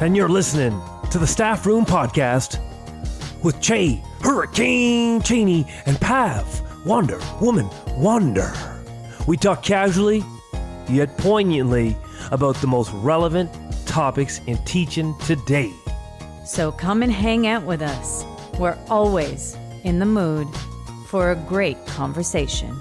and you're listening to the Staffroom podcast with Chey, Hurricane Cheney, and Pav, Wonder Woman Wonder. We talk casually, yet poignantly, about the most relevant topics in teaching today. So come and hang out with us. We're always in the mood for a great conversation.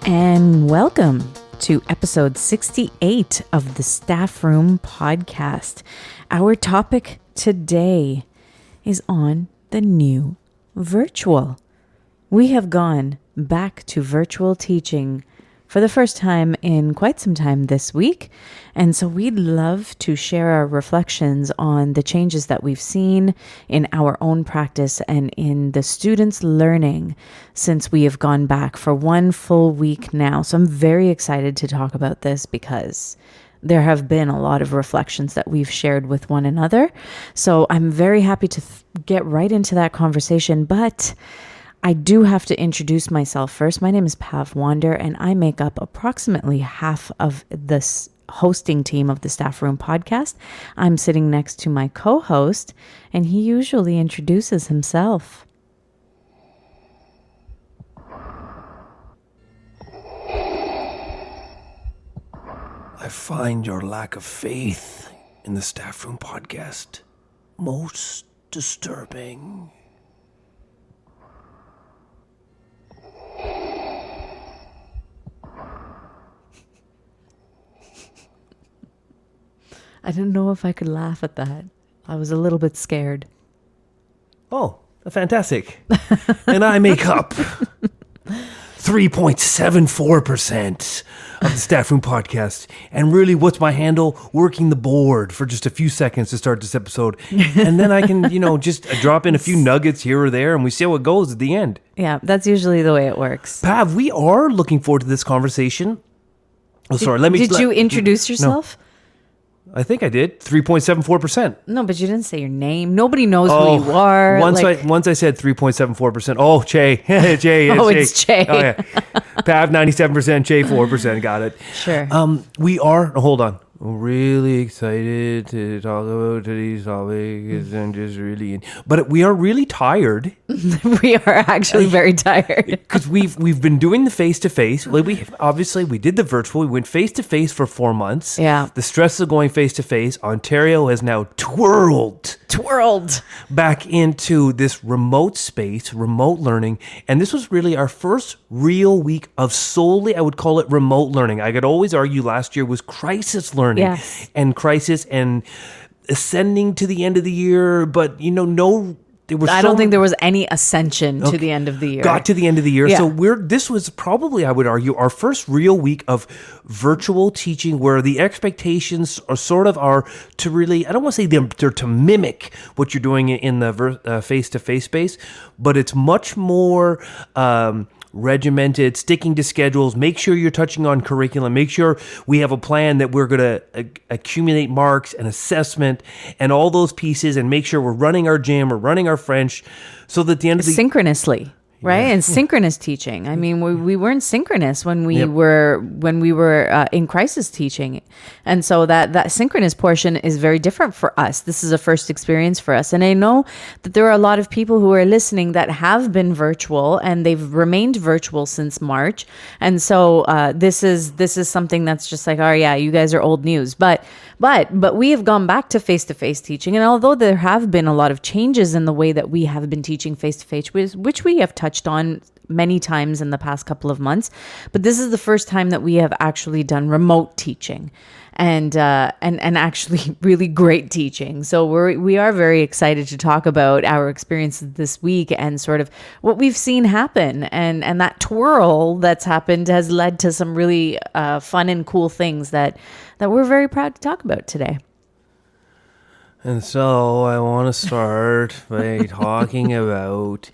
And welcome to episode 68 of the Staffroom podcast. Our topic today is on the new virtual. We have gone back to virtual teaching for the first time in quite some time this week. And so we'd love to share our reflections on the changes that we've seen in our own practice and in the students' learning since we have gone back for one full week now. So I'm very excited to talk about this because there have been a lot of reflections that we've shared with one another. So I'm very happy to get right into that conversation, but I do have to introduce myself first. My name is Pav Wander, and I make up approximately half of this hosting team of the Staffroom podcast. I'm sitting next to my co-host, and he usually introduces himself. I find your lack of faith in the Staffroom podcast most disturbing. I didn't know if I could laugh at that. I was a little bit scared. Oh, fantastic. And I make up 3.74% of the Staffroom podcast. And really, what's my handle? Working the board for just a few seconds to start this episode. And then I can, just drop in a few nuggets here or there, and we see how it goes at the end. Yeah, that's usually the way it works. Pav, we are looking forward to this conversation. Oh, sorry. Did you introduce yourself? No. I think I did. 3.74%. No, but you didn't say your name. Nobody knows who you are. Once I said 3.74%. Oh, Chey. Chey. It's Chey. Oh, yeah. Pav 97%, Chey 4%. Got it. Sure. We are, hold on. I'm really excited to talk about today's topic. I'm just really but we are really tired. We are actually very tired because we've been doing the face-to-face. Like we did the virtual. We went face-to-face for 4 months. Yeah. The stress of going face-to-face. Ontario has now twirled back into this remote space, remote learning. And this was really our first real week of solely, I would call it remote learning. I could always argue last year was crisis learning. Yes. And crisis and ascending to the end of the year. But, I don't think there was any ascension to the end of the year. Got to the end of the year. Yeah. So this was probably, I would argue, our first real week of virtual teaching where the expectations are to really, I don't want to say they're to mimic what you're doing in the face-to-face space, but it's much more regimented, sticking to schedules, make sure you're touching on curriculum, make sure we have a plan that we're going to accumulate marks and assessment and all those pieces, and make sure we're running our gym, we're running our French, so that at the end of the synchronously. Right. And synchronous teaching. I mean, we weren't synchronous when we were in crisis teaching. And so that synchronous portion is very different for us. This is a first experience for us. And I know that there are a lot of people who are listening that have been virtual and they've remained virtual since March. And so this is something that's just like, oh yeah, you guys are old news. But we have gone back to face-to-face teaching. And although there have been a lot of changes in the way that we have been teaching face-to-face, which we have touched on many times in the past couple of months, but this is the first time that we have actually done remote teaching. and actually really great teaching. So we are very excited to talk about our experiences this week and sort of what we've seen happen. And that twirl that's happened has led to some really fun and cool things that we're very proud to talk about today. And so I want to start by talking about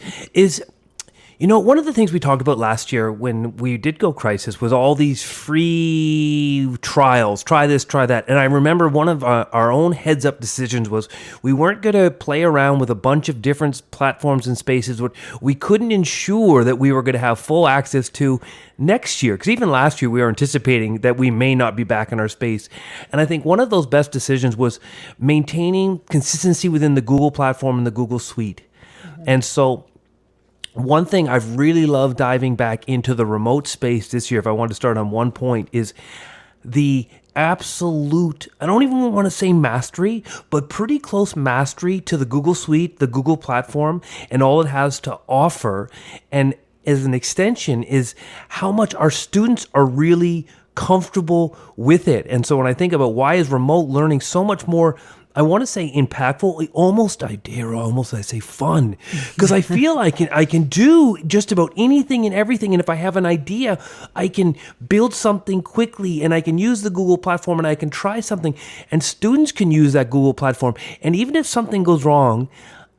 One of the things we talked about last year when we did go crisis was all these free trials, try this, try that. And I remember one of our own heads up decisions was we weren't going to play around with a bunch of different platforms and spaces. We couldn't ensure that we were going to have full access to next year. Because even last year, we were anticipating that we may not be back in our space. And I think one of those best decisions was maintaining consistency within the Google platform and the Google Suite. And so one thing I've really loved diving back into the remote space this year, if I want to start on one point, is the absolute, I don't even want to say mastery, but pretty close mastery to the Google Suite, the Google platform, and all it has to offer. And as an extension is how much our students are really comfortable with it. And so when I think about why is remote learning so much more, I want to say impactful, I say fun, because I feel I can do just about anything and everything. And if I have an idea, I can build something quickly and I can use the Google platform and I can try something and students can use that Google platform. And even if something goes wrong,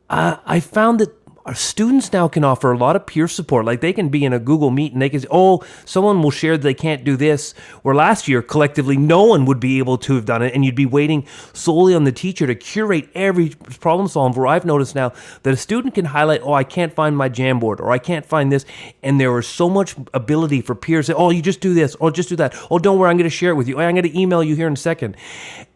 I found that our students now can offer a lot of peer support. Like they can be in a Google Meet and they can say, someone will share that they can't do this. Where last year, collectively, no one would be able to have done it. And you'd be waiting solely on the teacher to curate every problem solve. Where I've noticed now that a student can highlight, I can't find my Jamboard or I can't find this. And there was so much ability for peers to say, you just do this or just do that. Don't worry, I'm going to share it with you. I'm going to email you here in a second.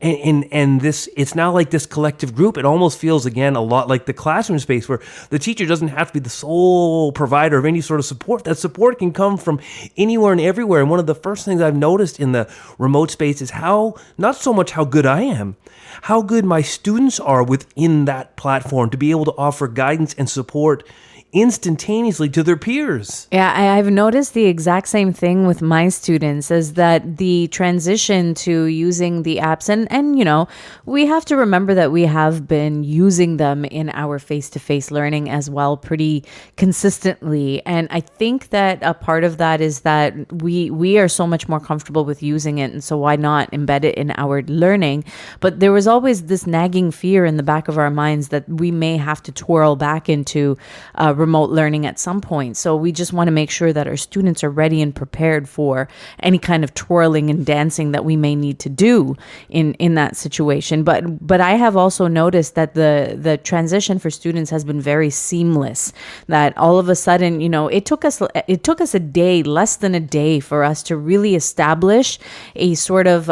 And this, it's now like this collective group. It almost feels, again, a lot like the classroom space where the teacher doesn't have to be the sole provider of any sort of support. That support can come from anywhere and everywhere. And one of the first things I've noticed in the remote space is not so much how good I am, how good my students are within that platform to be able to offer guidance and support instantaneously to their peers. Yeah, I've noticed the exact same thing with my students, is that the transition to using the apps, and we have to remember that we have been using them in our face-to-face learning as well pretty consistently. And I think that a part of that is that we are so much more comfortable with using it, and so why not embed it in our learning? But there was always this nagging fear in the back of our minds that we may have to twirl back into remote learning at some point. So we just want to make sure that our students are ready and prepared for any kind of twirling and dancing that we may need to do in that situation. But I have also noticed that the transition for students has been very seamless. That all of a sudden, it took us a day, less than a day, for us to really establish a sort of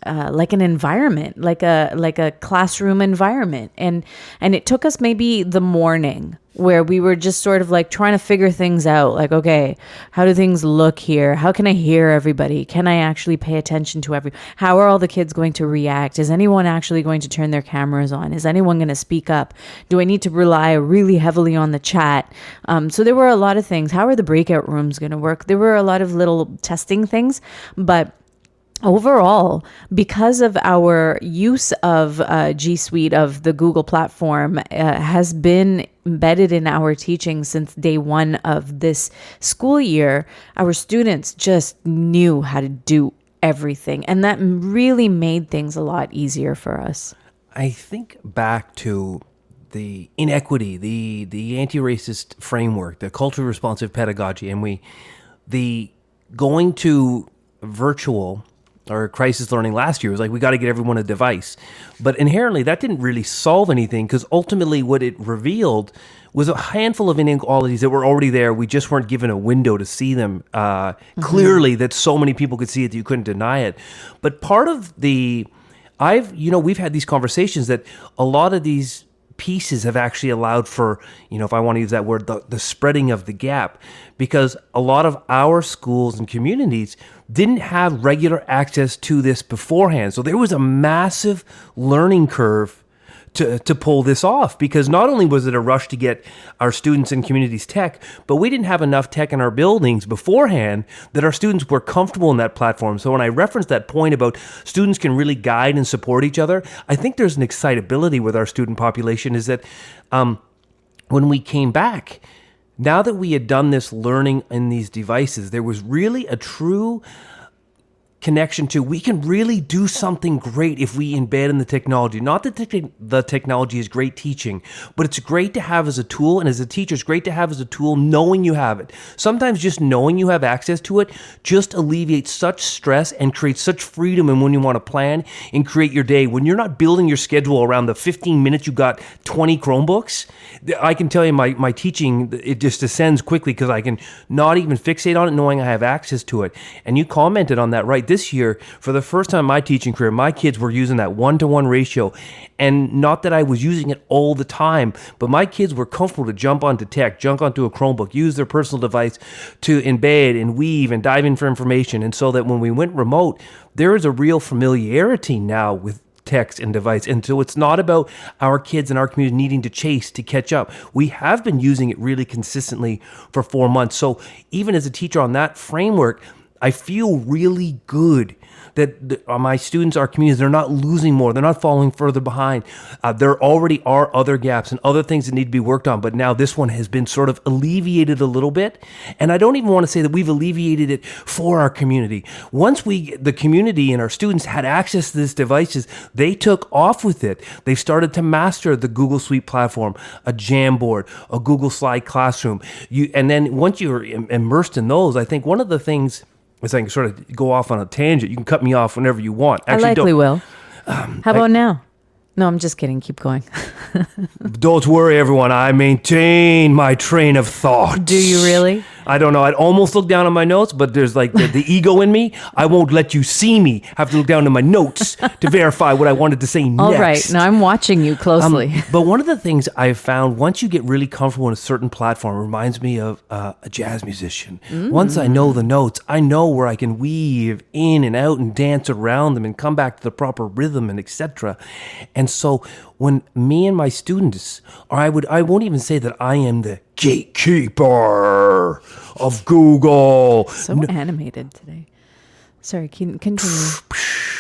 like an environment, like a classroom environment. And it took us maybe the morning where we were just sort of like trying to figure things out. Like, okay, how do things look here? How can I hear everybody? Can I actually pay attention to how are all the kids going to react? Is anyone actually going to turn their cameras on? Is anyone going to speak up? Do I need to rely really heavily on the chat? So there were a lot of things. How are the breakout rooms going to work? There were a lot of little testing things, but overall, because of our use of G Suite, of the Google platform, has been embedded in our teaching since day one of this school year, our students just knew how to do everything. And that really made things a lot easier for us. I think back to the inequity, the anti-racist framework, the culturally responsive pedagogy, and the going to virtual or crisis learning last year was like, we got to get everyone a device. But inherently, that didn't really solve anything, because ultimately what it revealed was a handful of inequalities that were already there. We just weren't given a window to see them clearly, that so many people could see it that you couldn't deny it. But part of we've had these conversations that a lot of these pieces have actually allowed for, if I want to use that word, the spreading of the gap, because a lot of our schools and communities didn't have regular access to this beforehand. So there was a massive learning curve to pull this off, because not only was it a rush to get our students and communities tech, but we didn't have enough tech in our buildings beforehand that our students were comfortable in that platform. So when I referenced that point about students can really guide and support each other, I think there's an excitability with our student population, is that when we came back, now that we had done this learning in these devices, there was really a true connection to, we can really do something great if we embed in the technology. Not that the technology is great teaching, but it's great to have as a tool. And as a teacher, it's great to have as a tool knowing you have it. Sometimes just knowing you have access to it just alleviates such stress and creates such freedom in when you want to plan and create your day. When you're not building your schedule around the 15 minutes you got 20 Chromebooks, I can tell you my teaching, it just descends quickly because I can not even fixate on it knowing I have access to it. And you commented on that, right? This year, for the first time in my teaching career, my kids were using that 1-to-1 ratio. And not that I was using it all the time, but my kids were comfortable to jump onto tech, jump onto a Chromebook, use their personal device to embed and weave and dive in for information. And so that when we went remote, there is a real familiarity now with text and device. And so it's not about our kids and our community needing to chase to catch up. We have been using it really consistently for 4 months. So even as a teacher on that framework, I feel really good that my students, our communities, they're not losing more. They're not falling further behind. There already are other gaps and other things that need to be worked on, but now this one has been sort of alleviated a little bit. And I don't even want to say that we've alleviated it for our community. Once the community and our students had access to these devices, they took off with it. They started to master the Google Suite platform, a Jamboard, a Google Slide Classroom. And then once you're immersed in those, I think one of the things, as I can sort of go off on a tangent, you can cut me off whenever you want. Actually, I likely will. How about now? No, I'm just kidding. Keep going. Don't worry, everyone. I maintain my train of thought. Do you really? I don't know. I'd almost look down at my notes, but there's like the ego in me. I won't let you see me. Have to look down at my notes to verify what I wanted to say next. All right. Now I'm watching you closely. But one of the things I've found, once you get really comfortable in a certain platform, it reminds me of a jazz musician. Once I know the notes, I know where I can weave in and out and dance around them and come back to the proper rhythm and etc. And so when me and my students, or I won't even say that I am the gatekeeper of Google. So animated today. Sorry, continue.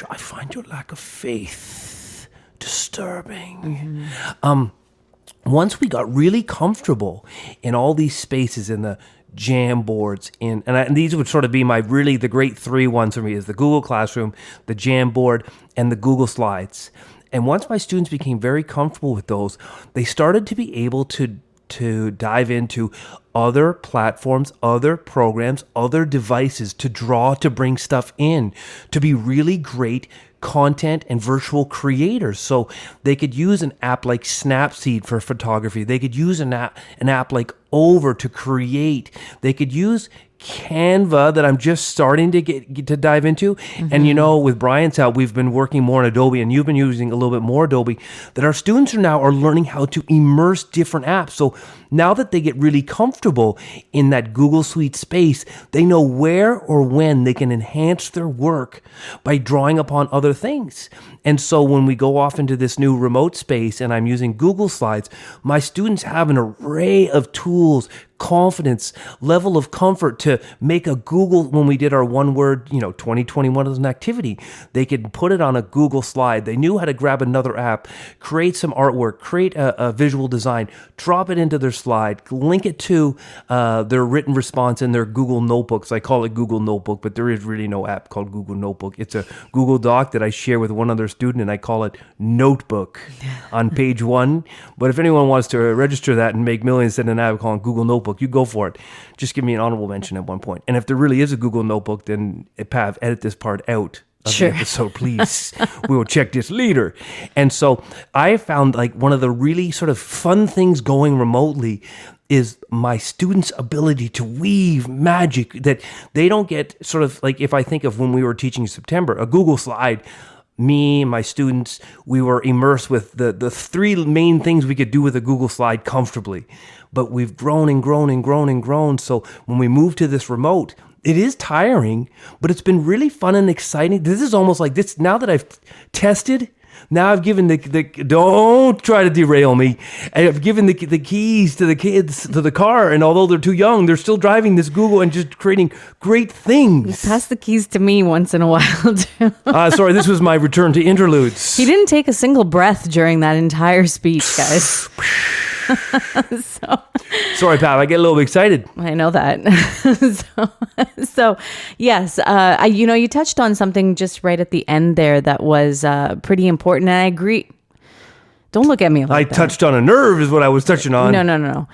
I find your lack of faith disturbing. Once we got really comfortable in all these spaces, in the Jamboards, and these would sort of be the great three ones for me, is the Google Classroom, the Jamboard, and the Google Slides. And once my students became very comfortable with those, they started to be able to dive into other platforms, other programs, other devices to bring stuff in, to be really great content and virtual creators. So they could use an app like Snapseed for photography. They could use an app like Over to create. They could use Canva that I'm just starting to get to dive into. And with Brian's help, we've been working more in Adobe, and you've been using a little bit more Adobe, that our students are learning how to immerse different apps. So now that they get really comfortable in that Google Suite space, they know where or when they can enhance their work by drawing upon other things. And so when we go off into this new remote space and I'm using Google Slides, my students have an array of tools, confidence, level of comfort to make a Google, when we did our one word, 2021 as an activity, they could put it on a Google slide. They knew how to grab another app, create some artwork, create a visual design, drop it into their slide, link it to their written response in their Google Notebooks. I call it Google Notebook, but there is really no app called Google Notebook. It's a Google Doc that I share with one other student, and I call it Notebook on page 1. But if anyone wants to register that and make millions in an app called Google Notebook, you go for it. Just give me an honorable mention at one point. And if there really is a Google Notebook, then Pav, edit this part out of the episode, please. We will check this later. And so I found one of the really sort of fun things going remotely is my students' ability to weave magic that they don't get. Sort of like, if I think of when we were teaching in September, a Google slide, me and my students, we were immersed with the three main things we could do with a Google slide comfortably. But we've grown and grown and grown and grown. So when we move to this remote, it is tiring, but it's been really fun and exciting. This is almost like this, now that I've tested, now I've given the don't try to derail me. I've given the keys to the kids to the car, and although they're too young, they're still driving this Google and just creating great things. You pass the keys to me once in a while, too. Sorry, this was my return to interludes. He didn't take a single breath during that entire speech, guys. Sorry, Pav, I get a little excited. I know that. so yes, you touched on something just right at the end there that was pretty important, and I agree. Don't look at me like I that. touched on a nerve is what I was touching on. No.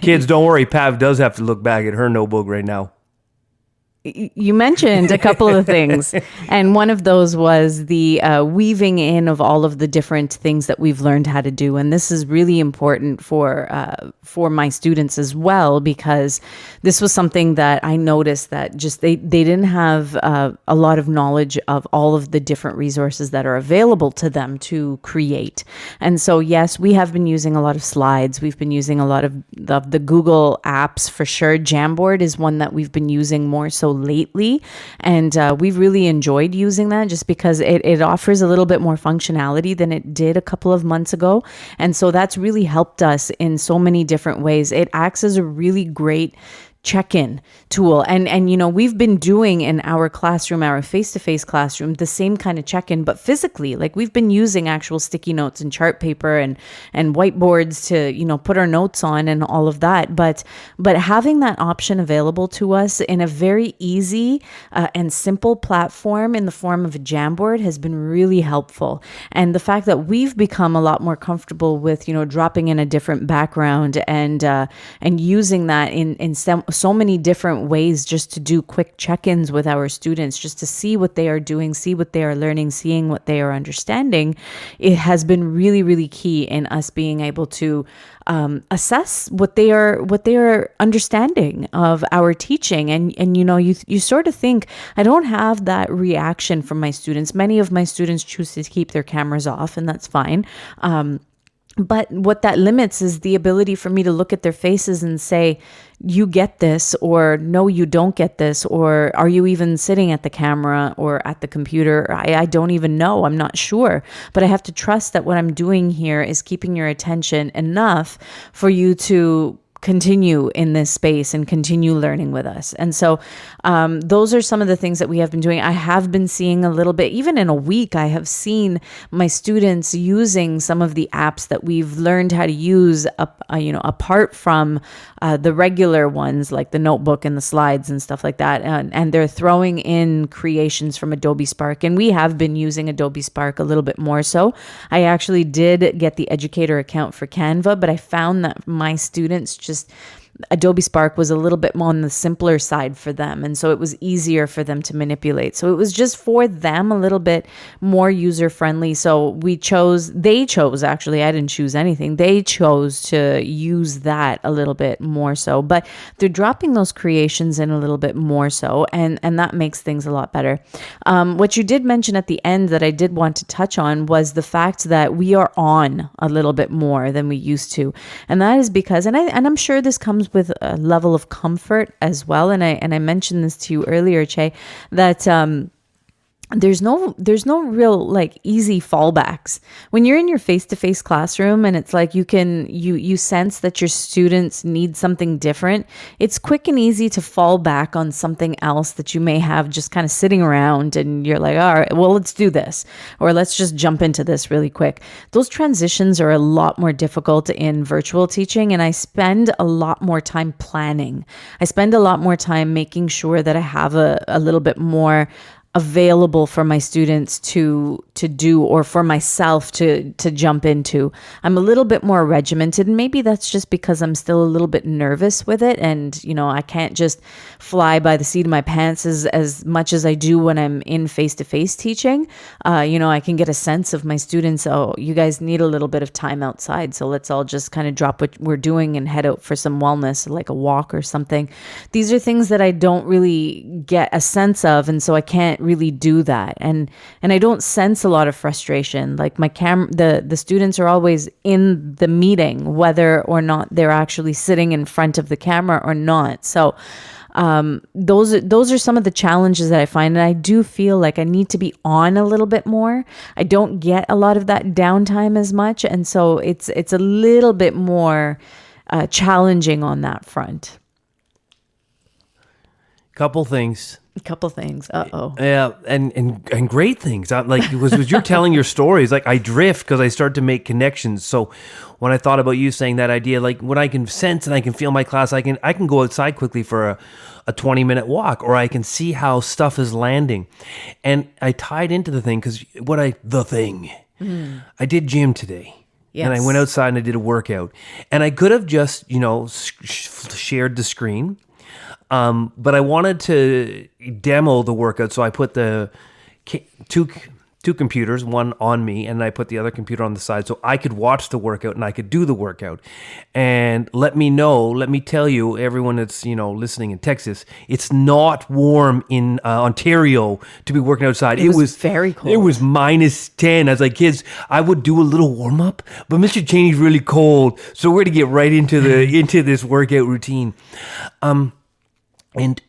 Kids, don't worry. Pav does have to look back at her notebook right now. You mentioned a couple of things, and one of those was the weaving in of all of the different things that we've learned how to do, and this is really important for my students as well, because this was something that I noticed that just they didn't have a lot of knowledge of all of the different resources that are available to them to create. And so yes, we have been using a lot of slides. We've been using a lot of the Google apps for sure. Jamboard is one that we've been using more so lately, and we've really enjoyed using that just because it offers a little bit more functionality than it did a couple of months ago, and so that's really helped us in so many different ways. It acts as a really great check-in tool, and we've been doing in our classroom, our face-to-face classroom, the same kind of check-in, but physically. Like, we've been using actual sticky notes and chart paper and whiteboards to put our notes on and all of that, but having that option available to us in a very easy and simple platform in the form of a Jamboard has been really helpful. And the fact that we've become a lot more comfortable with dropping in a different background and using that in so many different ways, just to do quick check-ins with our students, just to see what they are doing, see what they are learning, seeing what they are understanding. It has been really, really key in us being able to assess what they are understanding of our teaching. And you sort of think, I don't have that reaction from my students. Many of my students choose to keep their cameras off, and that's fine. But what that limits is the ability for me to look at their faces and say, you get this, or no, you don't get this, or are you even sitting at the camera or at the computer? I don't even know. I'm not sure. But I have to trust that what I'm doing here is keeping your attention enough for you to continue in this space and continue learning with us. And so those are some of the things that we have been doing. I have been seeing a little bit, even in a week, I have seen my students using some of the apps that we've learned how to use apart from the regular ones like the notebook and the slides and stuff like that. And they're throwing in creations from Adobe Spark. And we have been using Adobe Spark a little bit more so. I actually did get the educator account for Canva, but I found that my students just Adobe Spark was a little bit more on the simpler side for them. And so it was easier for them to manipulate. So it was just for them a little bit more user friendly. So they chose, actually, I didn't choose anything. They chose to use that a little bit more so, but they're dropping those creations in a little bit more so. And that makes things a lot better. What you did mention at the end that I did want to touch on was the fact that we are on a little bit more than we used to. And that is because, and I'm sure this comes with a level of comfort as well. And I mentioned this to you earlier, Chey, that there's no real like easy fallbacks when you're in your face-to-face classroom, and it's like you sense that your students need something different. It's quick and easy to fall back on something else that you may have just kind of sitting around, and you're like, all right, well, let's do this, or let's just jump into this really quick. Those transitions are a lot more difficult in virtual teaching, and I spend a lot more time planning. I spend a lot more time making sure that I have a little bit more available for my students to do, or for myself to jump into. I'm a little bit more regimented, and maybe that's just because I'm still a little bit nervous with it, and I can't just fly by the seat of my pants as much as I do when I'm in face-to-face teaching. I can get a sense of my students. Oh, you guys need a little bit of time outside, so let's all just kind of drop what we're doing and head out for some wellness, like a walk or something. These are things that I don't really get a sense of, and so I can't really do that, and I don't sense a lot of frustration. Like the students are always in the meeting, whether or not they're actually sitting in front of the camera or not. So those are some of the challenges that I find, and I do feel like I need to be on a little bit more. I don't get a lot of that downtime as much, and so it's a little bit more challenging on that front. Couple things. A couple things. Uh-oh. Yeah, and great things. Like was you're telling your stories, like I drift because I start to make connections. So when I thought about you saying that idea, like when I can sense and I can feel my class, I can go outside quickly for a 20-minute walk, or I can see how stuff is landing. And I tied into the thing because I did gym today. Yes. And I went outside and I did a workout. And I could have just, shared the screen. But I wanted to demo the workout, so I put the two computers, one on me, and I put the other computer on the side so I could watch the workout and I could do the workout. And let me tell you, everyone that's, listening in Texas, it's not warm in Ontario to be working outside. It was very cold. It was -10. I was like, kids, I would do a little warm up, but Mr. Cheney's really cold, so we're going to get right into this workout routine. And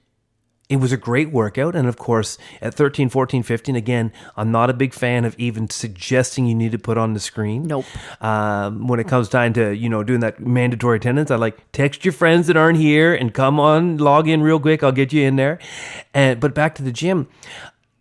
it was a great workout. And of course, at 13, 14, 15, again, I'm not a big fan of even suggesting you need to put on the screen. Nope. When it comes time to, doing that mandatory attendance, I like text your friends that aren't here and come on, log in real quick. I'll get you in there. But back to the gym.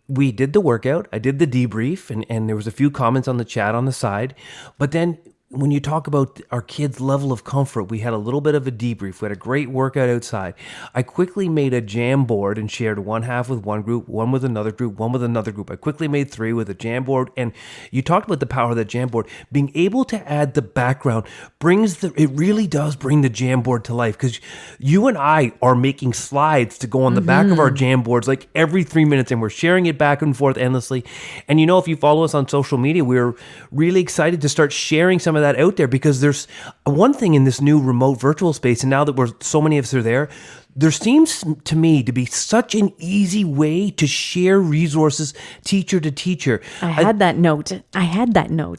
We did the workout. I did the debrief, and there was a few comments on the chat on the side. But then when you talk about our kids' level of comfort, we had a little bit of a debrief. We had a great workout outside. I quickly made a jam board and shared one half with one group, one with another group, one with another group. I quickly made 3 with a jam board. And you talked about the power of that jam board. Being able to add the background it really does bring the jam board to life, because you and I are making slides to go on the back of our jam boards like every 3 minutes, and we're sharing it back and forth endlessly. And if you follow us on social media, we're really excited to start sharing some of that out there, because there's one thing in this new remote virtual space, and now that so many of us are there seems to me to be such an easy way to share resources teacher to teacher. I had that note.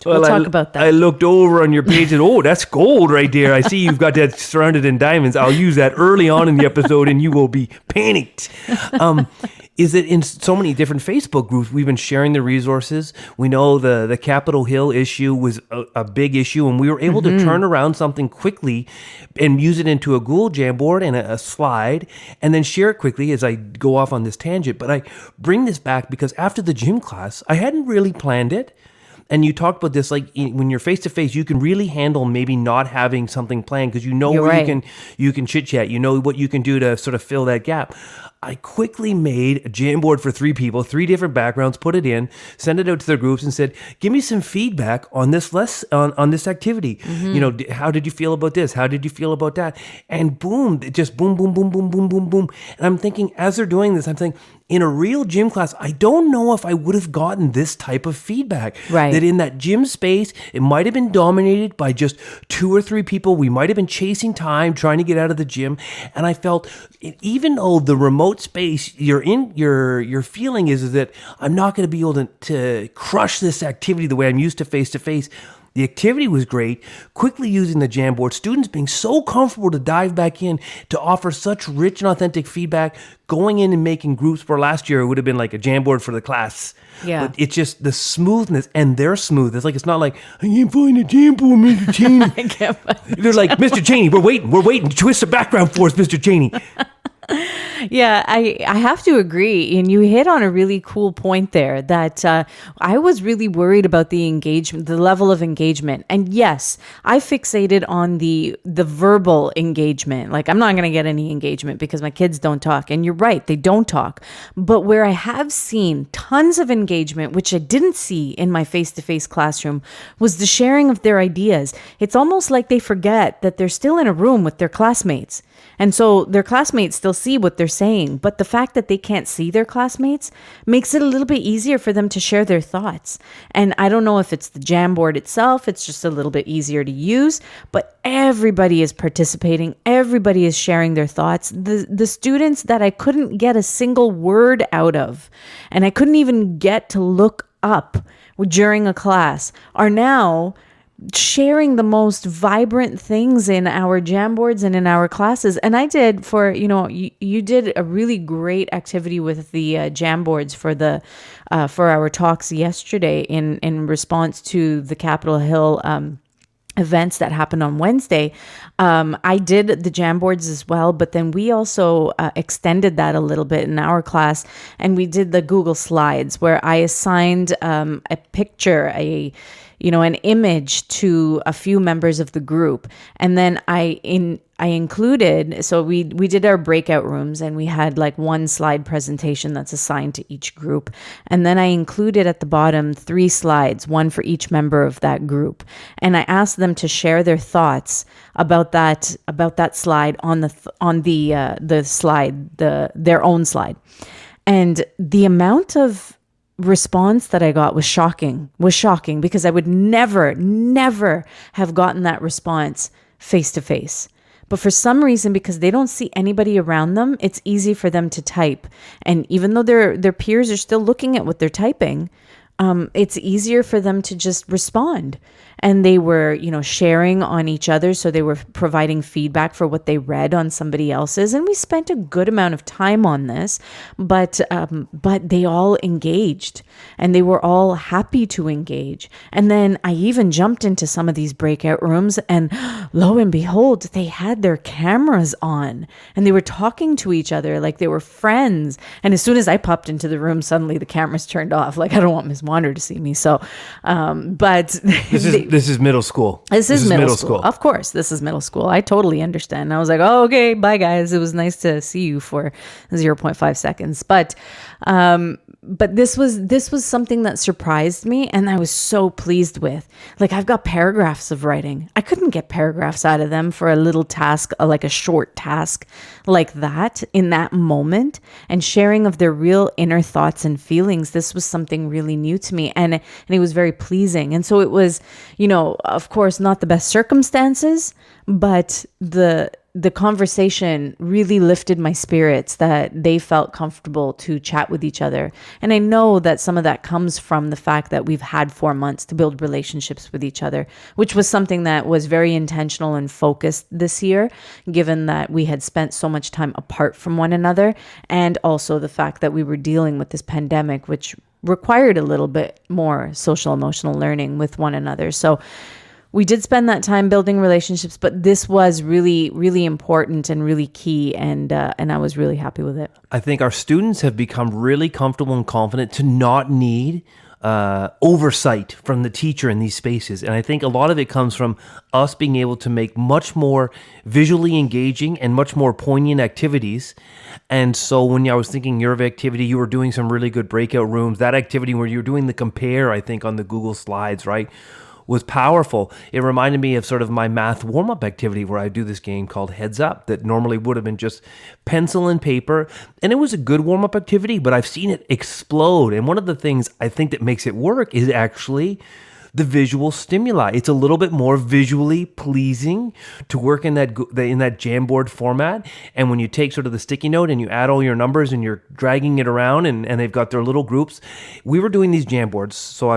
We'll talk about that. I looked over on your page and, that's gold right there. I see you've got that surrounded in diamonds. I'll use that early on in the episode and you will be panicked. Is that in so many different Facebook groups, we've been sharing the resources. We know the Capitol Hill issue was a big issue, and we were able to turn around something quickly and use it into a Google Jamboard and a slide, and then share it quickly as I go off on this tangent. But I bring this back because after the gym class, I hadn't really planned it. And you talked about this, like when you're face to face, you can really handle maybe not having something planned, because you can chit chat. You know what you can do to sort of fill that gap. I quickly made a Jamboard for 3 people, 3 different backgrounds, put it in, sent it out to their groups, and said, "Give me some feedback on this on this activity. How did you feel about this? How did you feel about that?" And boom, it just boom, boom, boom, boom, boom, boom, boom. And I'm thinking, as they're doing this, I'm thinking, in a real gym class, I don't know if I would have gotten this type of feedback. Right. That in that gym space, it might have been dominated by just 2 or 3 people. We might have been chasing time, trying to get out of the gym. And I felt, even though the remote space you're in, your feeling is that I'm not going to be able to crush this activity the way I'm used to face. The activity was great. Quickly using the Jamboard, students being so comfortable to dive back in to offer such rich and authentic feedback, going in and making groups. Where last year it would have been like a Jamboard for the class. Yeah. But it's just the smoothness, and they're smooth. It's like, it's not like, "I can't find a Jamboard, Mr. Cheney." They're like, "Mr. Cheney, we're waiting. Twist the background for us, Mr. Cheney." Yeah, I have to agree. And you hit on a really cool point there, that I was really worried about the engagement, the level of engagement. And yes, I fixated on the verbal engagement. Like, I'm not going to get any engagement because my kids don't talk. And you're right, they don't talk. But where I have seen tons of engagement, which I didn't see in my face-to-face classroom, was the sharing of their ideas. It's almost like they forget that they're still in a room with their classmates. And so their classmates still see what they're saying, but the fact that they can't see their classmates makes it a little bit easier for them to share their thoughts. And I don't know if it's the Jamboard itself, it's just a little bit easier to use, but everybody is participating, everybody is sharing their thoughts. The students that I couldn't get a single word out of, and I couldn't even get to look up during a class, are now sharing the most vibrant things in our Jamboards and in our classes. And I did you did a really great activity with the Jamboards for our talks yesterday in response to the Capitol Hill events that happened on Wednesday, I did the Jamboards as well, but then we also extended that a little bit in our class, and we did the Google Slides where I assigned a picture, an image to a few members of the group, and then I included, so we did our breakout rooms, and we had like one slide presentation that's assigned to each group, and then I included at the bottom 3 slides, one for each member of that group, and I asked them to share their thoughts about that slide on the slide, their own slide, and the amount of response that I got was shocking because I would never have gotten that response face to face. But for some reason, because they don't see anybody around them, it's easy for them to type. And even though their peers are still looking at what they're typing, it's easier for them to just respond. And they were, sharing on each other. So they were providing feedback for what they read on somebody else's. And we spent a good amount of time on this, but they all engaged and they were all happy to engage. And then I even jumped into some of these breakout rooms, and lo and behold, they had their cameras on and they were talking to each other like they were friends. And as soon as I popped into the room, suddenly the cameras turned off. Like, I don't want Ms. Wander to see me. So, but this is middle school. This is middle school. Of course, this is middle school. I totally understand. I was like, oh, okay, bye guys. It was nice to see you for 0.5 seconds. But this was something that surprised me, and I was so pleased with. Like, I've got paragraphs of writing. I couldn't get paragraphs out of them for a little task, like a short task like that in that moment, and sharing of their real inner thoughts and feelings. This was something really new to me, and it was very pleasing. And so it was, of course, not the best circumstances, but the conversation really lifted my spirits that they felt comfortable to chat with each other. And I know that some of that comes from the fact that we've had 4 months to build relationships with each other, which was something that was very intentional and focused this year, given that we had spent so much time apart from one another, and also the fact that we were dealing with this pandemic, which required a little bit more social emotional learning with one another. So we did spend that time building relationships, but this was really, really important and really key, and I was really happy with it. I think our students have become really comfortable and confident to not need oversight from the teacher in these spaces. And I think a lot of it comes from us being able to make much more visually engaging and much more poignant activities. And so when I was thinking your activity, you were doing some really good breakout rooms. That activity where you were doing the compare, I think, on the Google Slides, right, was powerful. It reminded me of sort of my math warm-up activity where I do this game called Heads Up that normally would have been just pencil and paper. And it was a good warm-up activity, but I've seen it explode. And one of the things I think that makes it work is actually the visual stimuli. It's a little bit more visually pleasing to work in that Jamboard format. And when you take sort of the sticky note and you add all your numbers and you're dragging it around and they've got their little groups. We were doing these Jamboards. So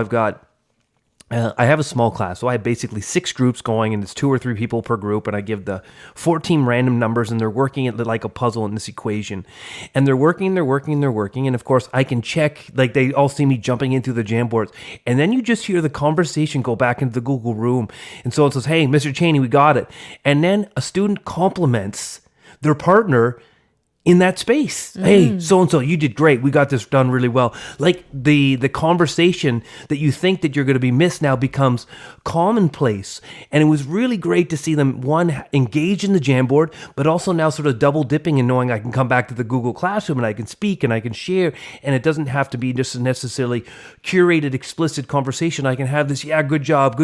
I have a small class, so I have basically 6 groups going, and it's 2 or 3 people per group, and I give the 14 random numbers, and they're working it like a puzzle in this equation. And they're working, and of course, I can check, like they all see me jumping into the Jamboards, and then you just hear the conversation go back into the Google room, and so it says, hey, Mr. Cheney, we got it. And then a student compliments their partner in that space. Hey, so-and-so, you did great. We got this done really well. Like the conversation that you think that you're going to be missed now becomes commonplace. And it was really great to see them, one, engage in the Jamboard, but also now sort of double dipping and knowing I can come back to the Google Classroom and I can speak and I can share. And it doesn't have to be just necessarily curated, explicit conversation. I can have this, good job,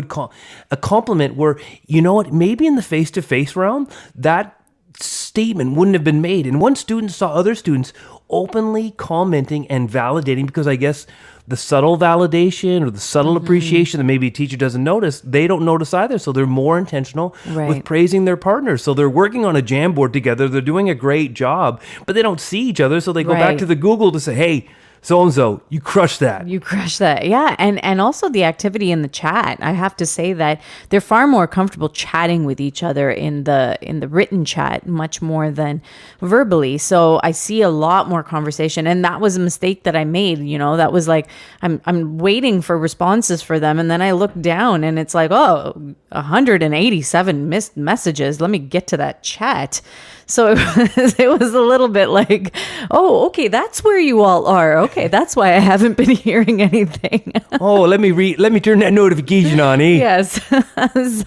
a compliment where, you know what, maybe in the face-to-face realm, that statement wouldn't have been made. And one student saw other students openly commenting and validating, because I guess the subtle validation or the subtle appreciation that maybe a teacher doesn't notice, they don't notice either. So they're more intentional with praising their partners. So they're working on a Jamboard together. They're doing a great job, but they don't see each other. So they go back to the Google to say, hey, so-and-so, you crushed that. You crush that. Yeah. And also the activity in the chat. I have to say that they're far more comfortable chatting with each other in the written chat, much more than verbally. So I see a lot more conversation. And that was a mistake that I made. That was like, I'm waiting for responses for them. And then I look down and it's like, 187 missed messages. Let me get to that chat. So it was a little bit like, oh, okay, that's where you all are. Okay, that's why I haven't been hearing anything. Oh, let me turn that notification on, eh? Yes.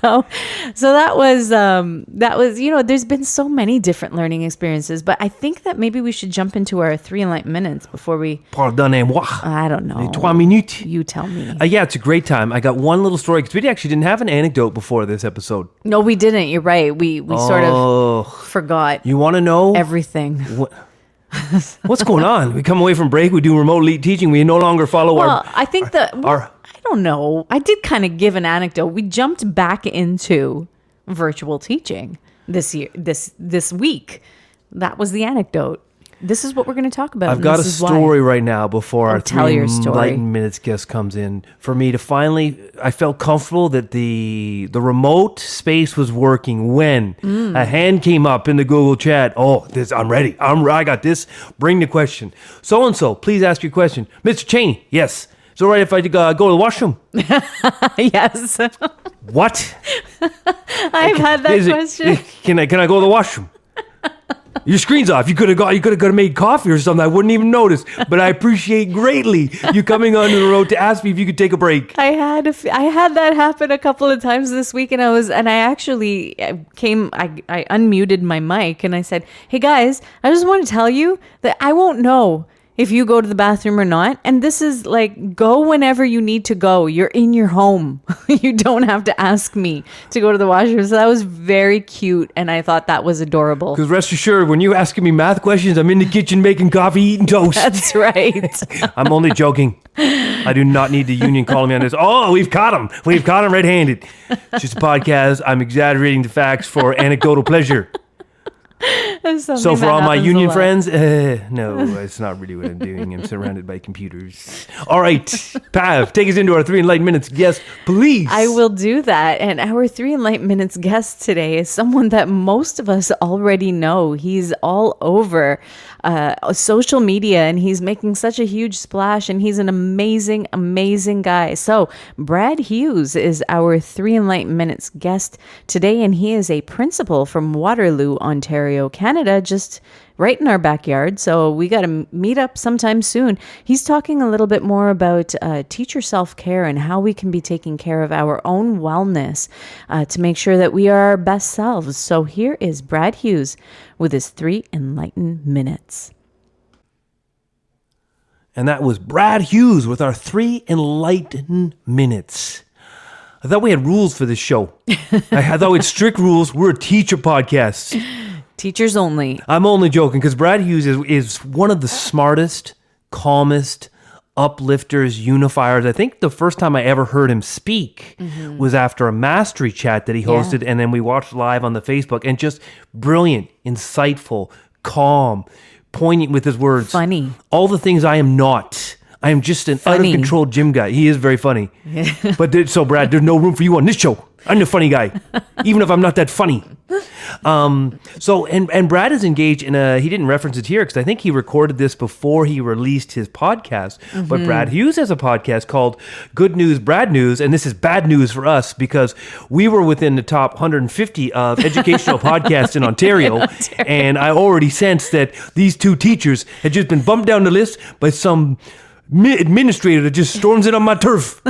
So that was there's been so many different learning experiences, but I think that maybe we should jump into our 3 enlightened minutes before we. Pardonnez-moi. I don't know. Les 3 minutes. You tell me. Yeah, it's a great time. I got one little story because we actually didn't have an anecdote before this episode. No, we didn't. You're right. We sort of forgot. You want to know everything? What's going on? We come away from break. We do remote elite teaching. We no longer follow our. I think I don't know. I did kind of give an anecdote. We jumped back into virtual teaching this year, this week. That was the anecdote. This is what we're going to talk about. I've got a story right now before our 3 enlightened minutes guest comes in. For me to finally, I felt comfortable that the remote space was working when a hand came up in the Google chat. Oh, I'm ready. I got this. Bring the question. So-and-so, please ask your question. Mr. Cheney, yes. Is it all right if I go to the washroom? Yes. What? I've had that question. Can I go to the washroom? Your screen's off. You could have made coffee or something. I wouldn't even notice. But I appreciate greatly you coming onto the road to ask me if you could take a break. I had that happen a couple of times this week, and I actually I unmuted my mic and I said, "Hey guys, I just want to tell you that I won't know if you go to the bathroom or not. And this is like, go whenever you need to go. You're in your home. You don't have to ask me to go to the washroom." So that was very cute. And I thought that was adorable. Because rest assured, when you're asking me math questions, I'm in the kitchen making coffee, eating toast. That's right. I'm only joking. I do not need the union calling me on this. Oh, we've caught him. We've caught him red-handed. It's just a podcast. I'm exaggerating the facts for anecdotal pleasure. So for all my union friends, no, it's not really what I'm doing. I'm surrounded by computers. All right, Pav, take us into our 3 enlightened minutes. Yes, please. I will do that. And our 3 enlightened minutes guest today is someone that most of us already know. He's all over social media, and he's making such a huge splash, and he's an amazing, amazing guy. So Brad Hughes is our 3 enlightened minutes guest today, and he is a principal from Waterloo, Ontario, Canada, just right in our backyard. So we got to meet up sometime soon. He's talking a little bit more about teacher self-care and how we can be taking care of our own wellness to make sure that we are our best selves. So here is Brad Hughes with his 3 enlightened minutes. And that was Brad Hughes with our 3 enlightened minutes. I thought we had rules for this show. I thought we had strict rules. We're a teacher podcast. Teachers only. I'm only joking because Brad Hughes is one of the smartest, calmest, uplifters, unifiers. I think the first time I ever heard him speak was after a mastery chat that he hosted, and then we watched live on the Facebook, and just brilliant, insightful, calm, poignant with his words. Funny. All the things I am not. I am just an out-of-control gym guy. He is very funny. But so, Brad, there's no room for you on this show. I'm the funny guy, even if I'm not that funny. And Brad is engaged in he didn't reference it here because I think he recorded this before he released his podcast. But Brad Hughes has a podcast called Good News, Brad News. And this is bad news for us because we were within the top 150 of educational podcasts in Ontario. And I already sensed that these 2 teachers had just been bumped down the list by some administrator that just storms in on my turf.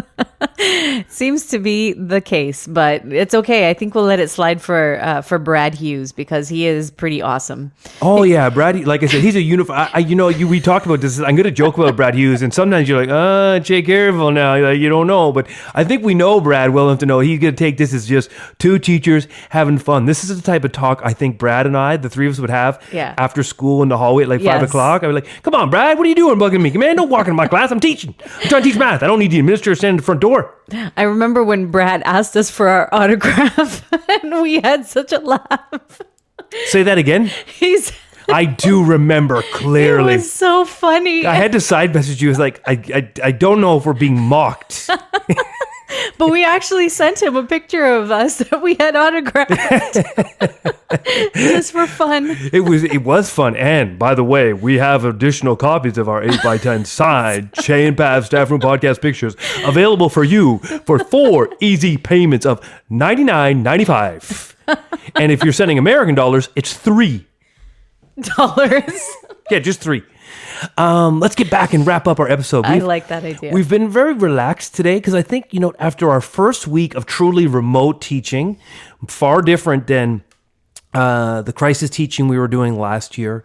Seems to be the case, but it's okay. I think we'll let it slide for Brad Hughes because he is pretty awesome. Oh yeah, Brad. Like I said, he's a we talked about this. I'm going to joke about Brad Hughes, and sometimes you're like, Jay, careful now. You don't know, but I think we know Brad well enough to know he's going to take this as just 2 teachers having fun. This is the type of talk I think Brad and I, the 3 of us, would have after school in the hallway at 5 o'clock. I'd be like, "Come on, Brad, what are you doing, bugging me? Man, don't walk into my class. I'm teaching. I'm trying to teach math. I don't need the administrator standing at the front door." I remember when Brad asked us for our autograph and we had such a laugh. Say that again. I do remember clearly. It was so funny. I had to side message you. I was like, I don't know if we're being mocked. But we actually sent him a picture of us that we had autographed just for fun. It was fun. And by the way, we have additional copies of our 8x10 signed Chey and Pav Staffroom podcast pictures available for you for 4 easy payments of $99.95. And if you're sending American dollars, it's $3. Yeah, just 3. Let's get back and wrap up our episode. I like that idea. We've been very relaxed today because I think, after our first week of truly remote teaching, far different than the crisis teaching we were doing last year,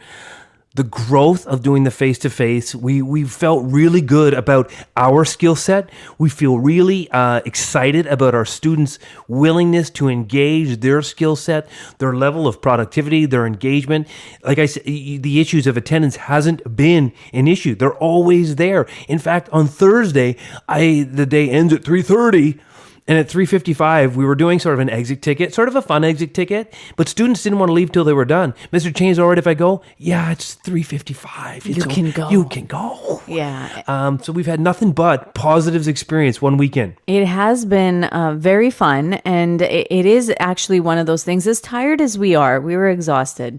the growth of doing the face-to-face, we felt really good about our skill set. We feel really excited about our students' willingness to engage their skill set, their level of productivity, their engagement. Like I said, the issues of attendance hasn't been an issue. They're always there. In fact, on Thursday, the day ends at 3:30. And at 3:55, we were doing sort of an exit ticket, sort of a fun exit ticket, but students didn't want to leave till they were done. Mr. Chain's all right if I go? Yeah, it's 3:55. You can go. You can go. Yeah. So we've had nothing but positives experience one weekend. It has been very fun, and it is actually one of those things, as tired as we were exhausted.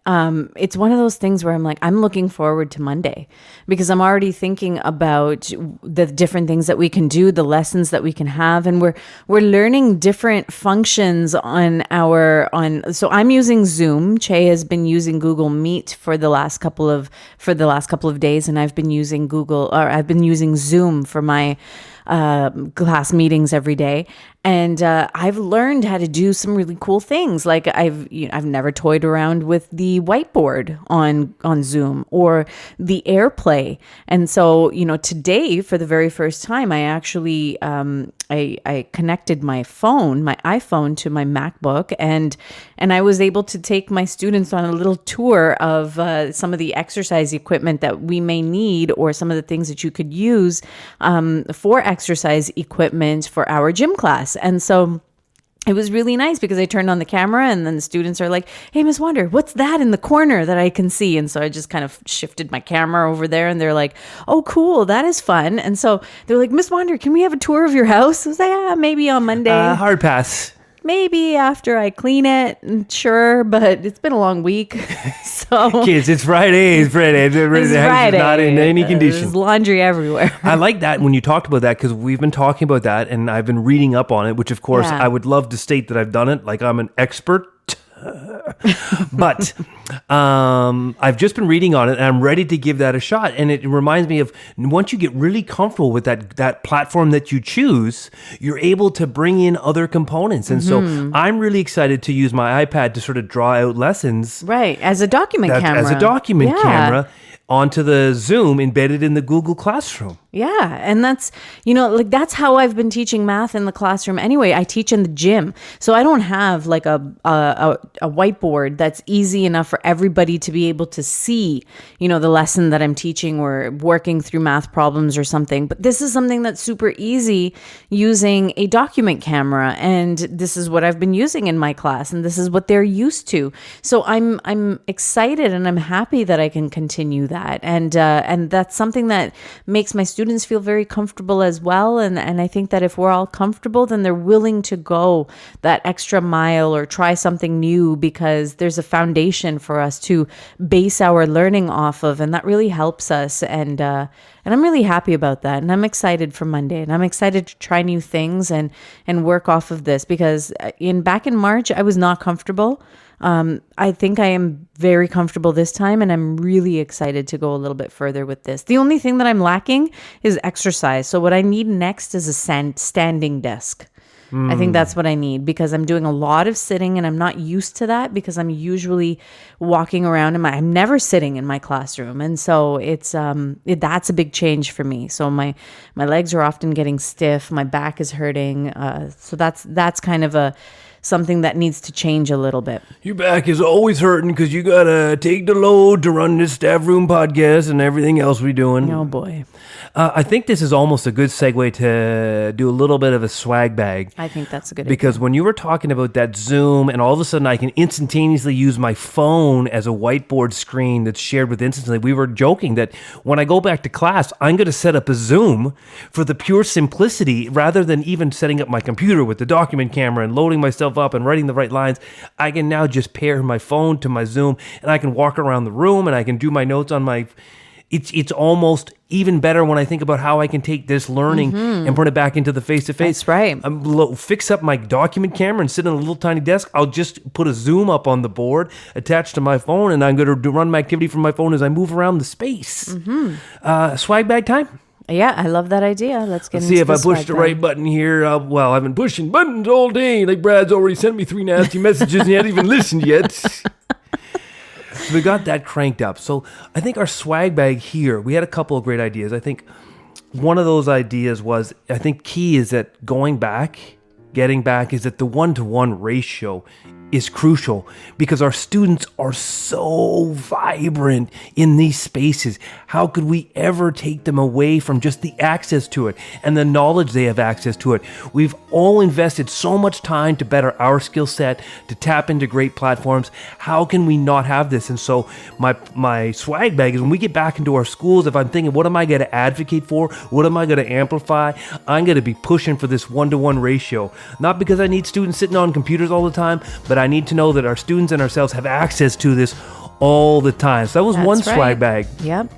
It's one of those things where I'm like, I'm looking forward to Monday because I'm already thinking about the different things that we can do, the lessons that we can have, and we're learning different functions so I'm using Zoom. Chey has been using Google Meet for the last couple of days, and I've been using Zoom for my class meetings every day. And I've learned how to do some really cool things. Like I've never toyed around with the whiteboard on Zoom or the AirPlay. And so, today for the very first time, I actually I connected my iPhone to my MacBook, and I was able to take my students on a little tour of some of the exercise equipment that we may need, or some of the things that you could use for exercise equipment for our gym class. And so it was really nice because I turned on the camera, and then the students are like, "Hey, Miss Wander, what's that in the corner that I can see?" And so I just kind of shifted my camera over there, and they're like, "Oh, cool, that is fun." And so they're like, "Miss Wander, can we have a tour of your house?" I was like, "Yeah, maybe on Monday." Hard pass. Maybe after I clean it, sure, but it's been a long week. So Kids, it's Friday. It's Friday. it's The house Friday. is not in any condition. There's laundry everywhere. I like that when you talked about that, because we've been talking about that and I've been reading up on it, which of course Yeah. I would love to state that I've done it like I'm an expert. But I've just been reading on it and I'm ready to give that a shot. And it reminds me of once you get really comfortable with that platform that you choose, you're able to bring in other components. And so I'm really excited to use my iPad to sort of draw out lessons. Right, as a document camera. As a document Yeah. camera onto the Zoom embedded in the Google Classroom. Yeah. And that's, that's how I've been teaching math in the classroom anyway. I teach in the gym. So I don't have like a whiteboard that's easy enough for everybody to be able to see, the lesson that I'm teaching or working through math problems or something. But this is something that's super easy using a document camera. And this is what I've been using in my class. And this is what they're used to. So I'm excited and I'm happy that I can continue that. And that's something that makes my students feel very comfortable as well. And I think that if we're all comfortable, then they're willing to go that extra mile or try something new because there's a foundation for us to base our learning off of. And that really helps us. And I'm really happy about that. And I'm excited for Monday, and I'm excited to try new things and work off of this because back in March, I was not comfortable. I think I am very comfortable this time, and I'm really excited to go a little bit further with this. The only thing that I'm lacking is exercise. So what I need next is a standing desk. I think that's what I need because I'm doing a lot of sitting and I'm not used to that because I'm usually walking around I'm never sitting in my classroom. And so that's a big change for me. So my legs are often getting stiff. My back is hurting. So that's kind of something that needs to change a little bit. Your back is always hurting because you got to take the load to run this Staffroom podcast and everything else we're doing. Oh, boy. I think this is almost a good segue to do a little bit of a swag bag. I think that's a good Because idea. when you were talking about that Zoom and all of a sudden I can instantaneously use my phone as a whiteboard screen that's shared with instantly, we were joking that when I go back to class, I'm going to set up a Zoom for the pure simplicity rather than even setting up my computer with the document camera and loading myself up and writing the right lines. I can now just pair my phone to my Zoom and I can walk around the room and I can do my notes on my... It's almost even better when I think about how I can take this learning and put it back into the face-to-face. That's right. Fix up my document camera and sit on a little tiny desk. I'll just put a Zoom up on the board attached to my phone, and I'm going to run my activity from my phone as I move around the space. Swag bag time? Yeah, I love that idea. Let's get Let's into see if the I push swag the bag. right button here. Well, I've been pushing buttons all day. Like Brad's already sent me 3 nasty messages and he hasn't even listened yet. So we got that cranked up. So I think our swag bag here, we had a couple of great ideas. I think one of those ideas was, I think key is that getting back is that the 1-to-1 ratio is crucial because our students are so vibrant in these spaces. How could we ever take them away from just the access to it and the knowledge they have access to it? We've all invested so much time to better our skill set, to tap into great platforms. How can we not have this? And so my swag bag is when we get back into our schools, if I'm thinking, what am I going to advocate for? What am I going to amplify? I'm going to be pushing for this 1-to-1 ratio. Not because I need students sitting on computers all the time, but I need to know that our students and ourselves have access to this all the time. So that was one swag bag. Yep.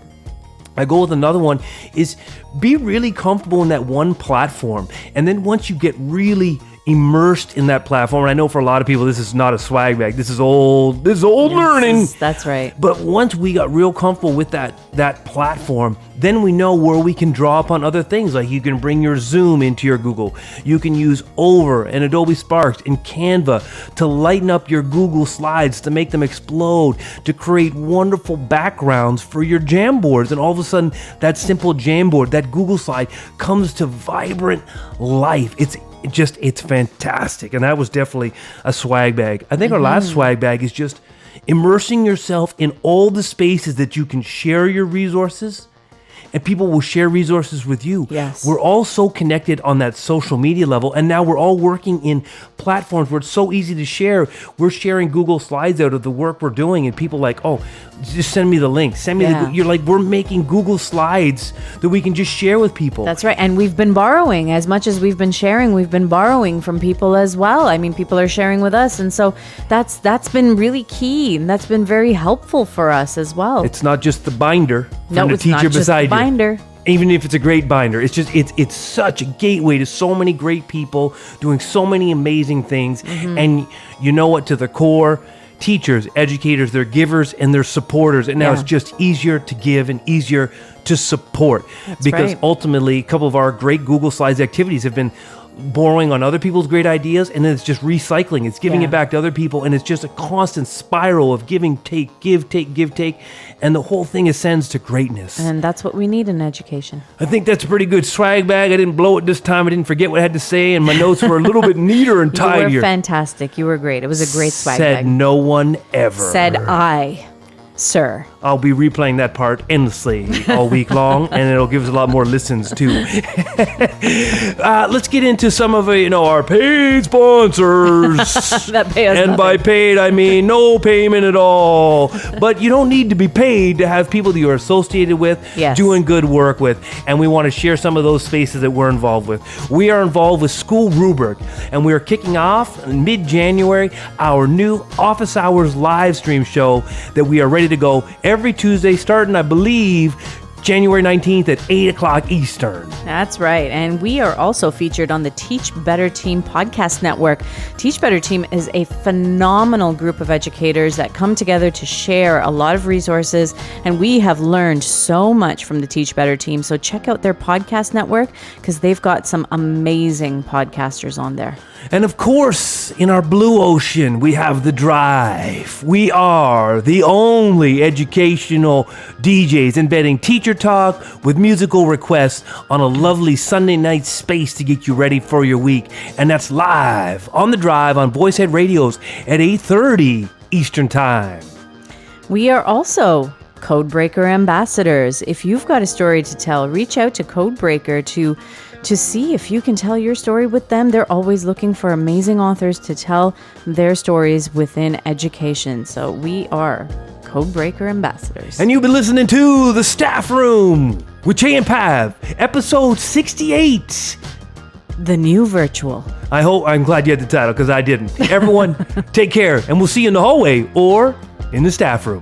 I go with another one is be really comfortable in that one platform. And then once you get really immersed in that platform, and I know for a lot of people, this is not a swag bag. This is old learning. That's right. But once we got real comfortable with that platform, then we know where we can draw upon other things. Like you can bring your Zoom into your Google. You can use Over and Adobe Spark and Canva to lighten up your Google slides, to make them explode, to create wonderful backgrounds for your Jamboards. And all of a sudden, that simple Jamboard, that Google slide comes to vibrant life. It's fantastic. And that was definitely a swag bag. I think our last swag bag is just immersing yourself in all the spaces that you can share your resources, and people will share resources with you. Yes. We're all so connected on that social media level, and now we're all working in platforms where it's so easy to share. We're sharing Google Slides out of the work we're doing, and people like, oh, just send me the link. Send me you're like, we're making Google Slides that we can just share with people. That's right. And we've been borrowing. As much as we've been sharing, we've been borrowing from people as well. I mean, people are sharing with us. And so that's been really key. And that's been very helpful for us as well. It's not just the binder No, from the it's teacher not just beside the binder. you. Even if it's a great binder, it's just it's such a gateway to so many great people doing so many amazing things. And you know what, to the core, teachers, educators, they're givers and they're supporters. And now it's just easier to give and easier to support. Because ultimately, a couple of our great Google Slides activities have been borrowing on other people's great ideas, and then it's just recycling. It's giving it back to other people, and it's just a constant spiral of giving, take, give, take, and the whole thing ascends to greatness. And that's what we need in education. I think that's a pretty good swag bag. I didn't blow it this time. I didn't forget what I had to say, and my notes were a little bit neater and tidier. You were fantastic. You were great. It was a great swag Said bag. no one ever. Said I, sir. I'll be replaying that part endlessly all week long, and it'll give us a lot more listens too. Let's get into some of our paid sponsors. That pay us And by nothing. paid, I mean no payment at all. But you don't need to be paid to have people that you're associated with, doing good work with. And we want to share some of those spaces that we're involved with. We are involved with School Rubric, and we are kicking off in mid-January our new Office Hours live stream show that we are ready to go every Tuesday, starting, I believe, January 19th at 8 o'clock Eastern. That's right. And we are also featured on the Teach Better Team podcast network. Teach Better Team is a phenomenal group of educators that come together to share a lot of resources. And we have learned so much from the Teach Better Team. So check out their podcast network because they've got some amazing podcasters on there. And of course, in our blue ocean, we have The Drive. We are the only educational DJs embedding teachers teacher talk with musical requests on a lovely Sunday night space to get you ready for your week. And that's live on The Drive on Voicehead Radios at 8:30 Eastern Time. We are also Codebreaker ambassadors. If you've got a story to tell, reach out to Codebreaker to see if you can tell your story with them. They're always looking for amazing authors to tell their stories within education. So we are Codebreaker ambassadors. And you've been listening to The Staff Room with Chey and Pav, episode 68. The new virtual. I'm glad you had the title because I didn't. Everyone, take care, and we'll see you in the hallway or in the staff room.